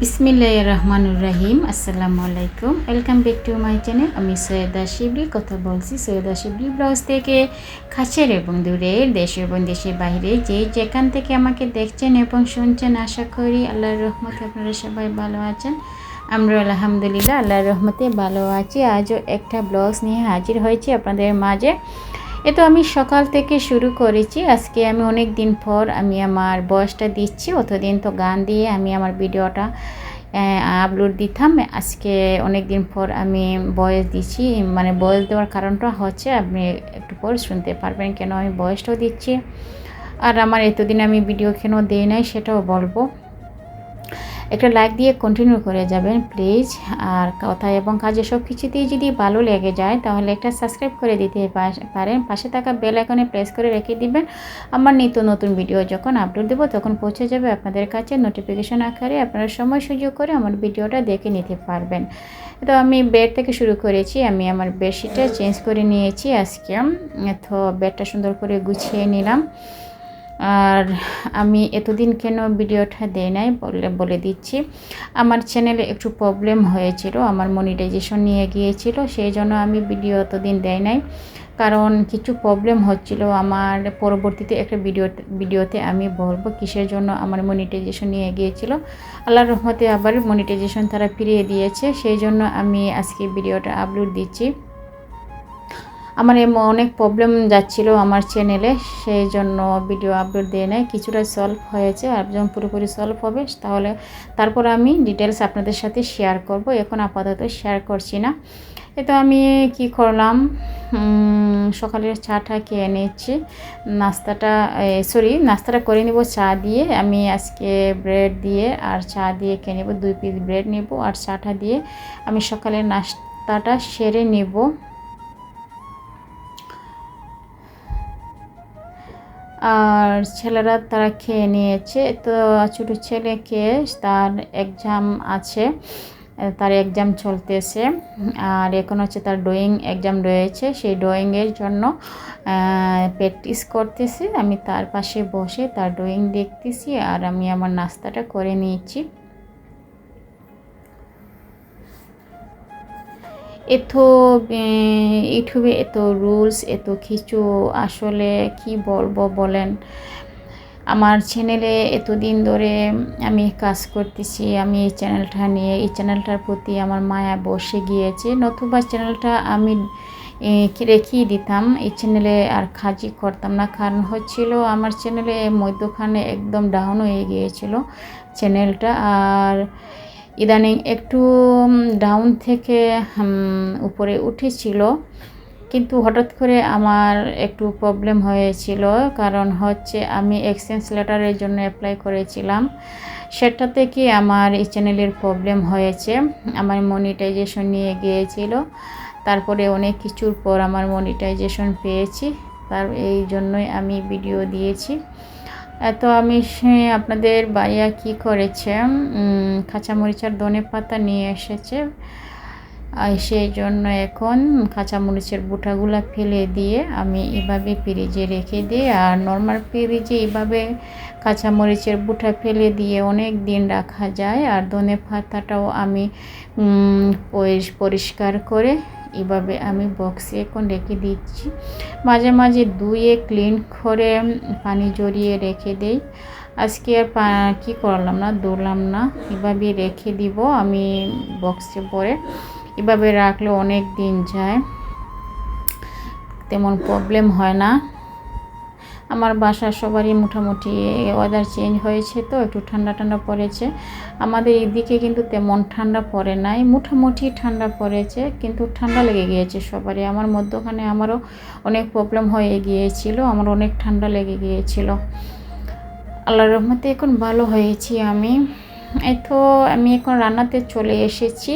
বিসমিল্লাহির রহমানির রহিম। আসসালামু আলাইকুম, welcome back to my channel. আমি সৈয়দা শিবলি কথা বলছি সৈয়দা শিবলি ব্লগস থেকে। কাছের এবং দূরের, দেশ এবং দেশের বাইরে যে যেখান থেকে আমাকে দেখছেন এবং শুনছেন, আশা করি আল্লাহর রহমতে আপনারা সবাই ভালো আছেন। আমরা আলহামদুলিল্লাহ আল্লাহর রহমতে ভালো আছি। আজও একটা ব্লগস নিয়ে হাজির হয়েছি আপনাদের মাঝে। তো আমি সকাল থেকে শুরু করেছি। আজকে আমি অনেক দিন পর আমি আমার ভয়েসটা দিচ্ছি। অতদিন তো গান দিয়ে আমি আমার ভিডিওটা আপলোড দিতাম। আজকে অনেক দিন পর আমি ভয়েস দিচ্ছি। মানে ভয়েস দেওয়ার কারণটা হচ্ছে, আপনি একটু পর শুনতে পারবেন কেন আমি ভয়েসটাও দিচ্ছি, আর আমার এতদিন আমি ভিডিও কেন দেই নাই সেটাও বলবো। একটা লাইক দিয়ে কন্টিনিউ করে যাবেন প্লিজ। আর কথা এবং কাজে সব কিছুতেই যদি ভালো লেগে যায় তাহলে একটা সাবস্ক্রাইব করে দিতে পারেন। পাশে থাকা বেল আইকনে প্রেস করে রেখে দিবেন। আমার নিত্য নতুন ভিডিও যখন আপলোড দেবো তখন পৌঁছে যাবে আপনাদের কাছে নোটিফিকেশন আকারে। আপনারা সময় সুযোগ করে আমার ভিডিওটা দেখে নিতে পারবেন। তো আমি বেড থেকে শুরু করেছি। আমি আমার বেডশিটটা চেঞ্জ করে নিয়েছি আজকে। তো বেডটা সুন্দর করে গুছিয়ে নিলাম। আর আমি এতদিন কেন ভিডিওটা দেই নাই বলে দিচ্ছি। আমার চ্যানেলে একটু প্রবলেম হয়েছিল, আমার মনিটাইজেশন নিয়ে গিয়েছিল, সেই জন্য আমি ভিডিও এতদিন দেই নাই। কারণ কিছু প্রবলেম হচ্ছিল আমার। পরবর্তীতে একটা ভিডিওতে আমি বলবো কিসের জন্য আমার মনিটাইজেশন নিয়ে গিয়েছিল। আল্লাহর রহমতে আবার মনিটাইজেশন তারা ফিরিয়ে দিয়েছে, সেই জন্য আমি আজকে ভিডিওটা আপলোড দিচ্ছি। আমার অনেক প্রবলেম যাচ্ছিল আমার চ্যানেলে, সেই জন্য ভিডিও আপলোড দিয়ে নেয়। কিছুটা সলভ হয়েছে, আর যখন পুরোপুরি সলভ হবে তাহলে তারপর আমি ডিটেলস আপনাদের সাথে শেয়ার করব। এখন আপাতত শেয়ার করছি না। তো আমি কি করলাম, সকালের চাটা খেয়ে নিচ্ছি। নাস্তাটা করে নেব চা দিয়ে। আমি আজকে ব্রেড দিয়ে আর চা দিয়ে খেয়ে নেব। 2 পিস ব্রেড নেব আর চাটা দিয়ে আমি সকালের নাস্তাটা সেরে নেব। আর ছেলেরা তারা খেয়ে নিয়েছে। তো ছোটো ছেলেকে তার এক্সাম আছে, তার এক্সাম চলতেছে। আর এখন হচ্ছে তার ড্রয়িং এক্সাম রয়েছে, সেই ড্রয়িংয়ের জন্য প্র্যাকটিস করতেছে। আমি তার পাশে বসে তার ড্রয়িং দেখতেছি আর আমি আমার নাস্তাটা করে নিয়েছি। এত ইউটিউবে এত রুলস, এত কিছু, আসলে কি বলবো বলেন। আমার চ্যানেলে এতদিন ধরে আমি কাজ করতেছি, আমি এই চ্যানেলটা নিয়ে, এই চ্যানেলটার প্রতি আমার মায়া বসে গিয়েছে। নতুবা চ্যানেলটা আমি রেখেই দিতাম, এই চ্যানেলে আর কাজই করতাম না। কারণ হচ্ছিল আমার চ্যানেলে মধ্যখানে একদম ডাউন হয়ে গিয়েছিল চ্যানেলটা। আর ইদানিং একটু ডাউন থেকে উপরে উঠেছিল, কিন্তু হঠাৎ করে আমার একটু প্রবলেম হয়েছিল। কারণ হচ্ছে আমি এক্সচেঞ্জ লেটারের জন্য অ্যাপ্লাই করেছিলাম, সেটা থেকে আমার এই চ্যানেলের প্রবলেম হয়েছে। আমার মনিটাইজেশন নিয়ে গিয়েছিল, তারপরে অনেক কিছুর পর আমার মনিটাইজেশন পেয়েছি। এই জন্যই আমি ভিডিও দিয়েছি। তো আমি আপনাদের ভাইয়া কি করেছে, কাঁচামরিচ আর ধনেপাতা নিয়ে এসেছে। আর সেই জন্য এখন কাঁচামরিচের বোঁটাগুলো ফেলে দিয়ে আমি এভাবে ফ্রিজে রেখে দিই। আর নর্মাল ফ্রিজে এইভাবে কাঁচামরিচের বোঁটা ফেলে দিয়ে অনেক দিন রাখা যায়। আর ধনেপাতাটাও আমি পরিষ্কার করে এভাবে আমি বক্সে এখন রেখে দিচ্ছি। মাঝে মাঝে ধুয়ে ক্লিন করে পানি জড়িয়ে রেখে দেই। আজকে আর কী করলাম না, ধুলাম না, এভাবে রেখে দিব আমি বক্সে ভরে। এভাবে রাখলে অনেক দিন যায়, তেমন প্রবলেম হয় না। আমার বাসার সবারই মোটামুটি ওয়েদার চেঞ্জ হয়েছে, তো একটু ঠান্ডা ঠান্ডা পড়েছে। আমাদের এদিকে কিন্তু তেমন ঠান্ডা পড়ে নাই, মোটামুটি ঠান্ডা পড়েছে, কিন্তু ঠান্ডা লেগে গিয়েছে সবারই। আমার মধ্যখানে আমারও অনেক প্রবলেম হয়ে গিয়েছিল, আমার অনেক ঠান্ডা লেগে গিয়েছিল। আল্লাহর রহমতে এখন ভালো হয়েছি আমি। তো আমি এখন রান্নাতে চলে এসেছি।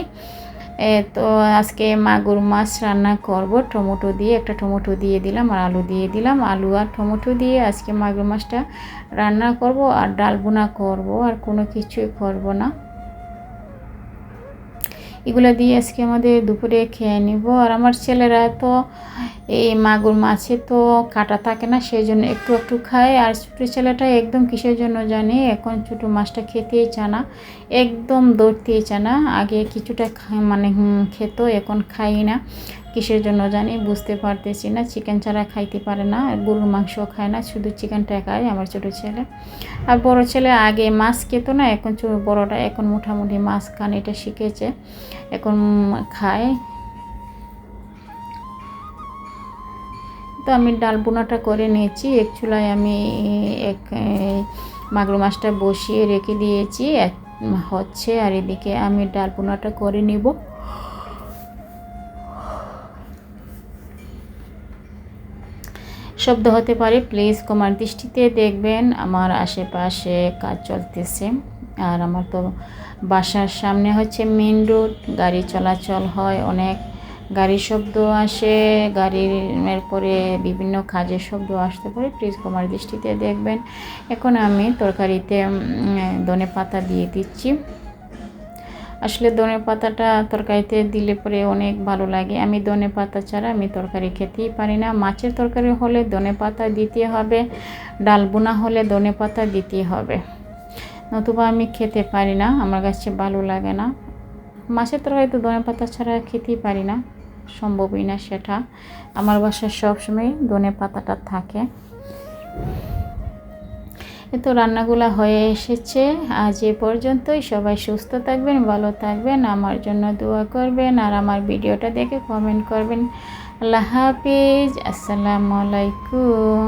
তো আজকে মাগুর মাছ রান্না করব টমেটো দিয়ে। একটা টমেটো দিয়ে দিলাম আর আলু দিয়ে দিলাম। আলু আর টমেটো দিয়ে আজকে মাগুর মাছটা রান্না করব, আর ডাল বোনা করব, আর কোনো কিছুই করব না। এগুলো দিয়ে আজকে আমাদের দুপুরে খেয়ে নিব। আর আমার ছেলেরা তো এই মাগুর মাছে তো কাটা থাকে না, সেই জন্য একটু একটু খায়। আর ছোটো ছেলেটা একদম কিসের জন্য জানি এখন ছোটো মাছটা খেতেই চায় না, একদম ধরতেই চায় না। আগে কিছুটা মানে খেত, এখন খাই না, কিসের জন্য জানি বুঝতে পারতেছি না। চিকেন ছাড়া খাইতে পারে না, গরুর মাংস খায় না, শুধু চিকেনটা খায় আমার ছোটো ছেলে। আর বড় ছেলে আগে মাছ খেত না, এখন বড়টা এখন মোটামুটি মাছ খান এটা শিখেছে, এখন খায়। তো আমি ডাল বোনাটা করে নিয়েছি। এক চুলায় আমি মাগুর মাছটা বসিয়ে রেখে দিয়েছি, হচ্ছে। আর এদিকে আমি ডাল বোনাটা করে নিব। শব্দ হতে পারে, প্লিজ ক্ষমার দৃষ্টিতে দেখবেন। আমার আশেপাশে কাজ চলতেছে, আর আমার তো বাসার সামনে হচ্ছে মেন রোড, গাড়ি চলাচল হয়, অনেক গাড়ির শব্দ আসে, গাড়ির পরে বিভিন্ন কাজের শব্দ আসতে পারে, প্লিজ ক্ষমার দৃষ্টিতে দেখবেন। এখন আমি তরকারিতে ধনে পাতা দিয়ে দিচ্ছি। আসলে ধনে পাতাটা তরকারিতে দিলে পরে অনেক ভালো লাগে। আমি ধনে পাতা ছাড়া আমি তরকারি খেতেই পারি না। মাছের তরকারি হলে ধনে পাতা দিতে হবে, ডাল বোনা হলে ধনে পাতা দিতে হবে, নতুবা আমি খেতে পারি না, আমার কাছে ভালো লাগে না। মাছের তরকারি তো ধনে পাতা ছাড়া খেতেই পারি না, সম্ভবই না সেটা। আমার বাসায় সবসময় ধনে পাতাটা থাকে। তো রান্নাগুলো হয়ে এসেছে। আজ এ পর্যন্তই। সবাই সুস্থ থাকবেন, ভালো থাকবেন, আমার জন্য দোয়া করবেন, আর আমার ভিডিওটা দেখে কমেন্ট করবেন। আল্লাহ হাফিজ, আসসালামু আলাইকুম।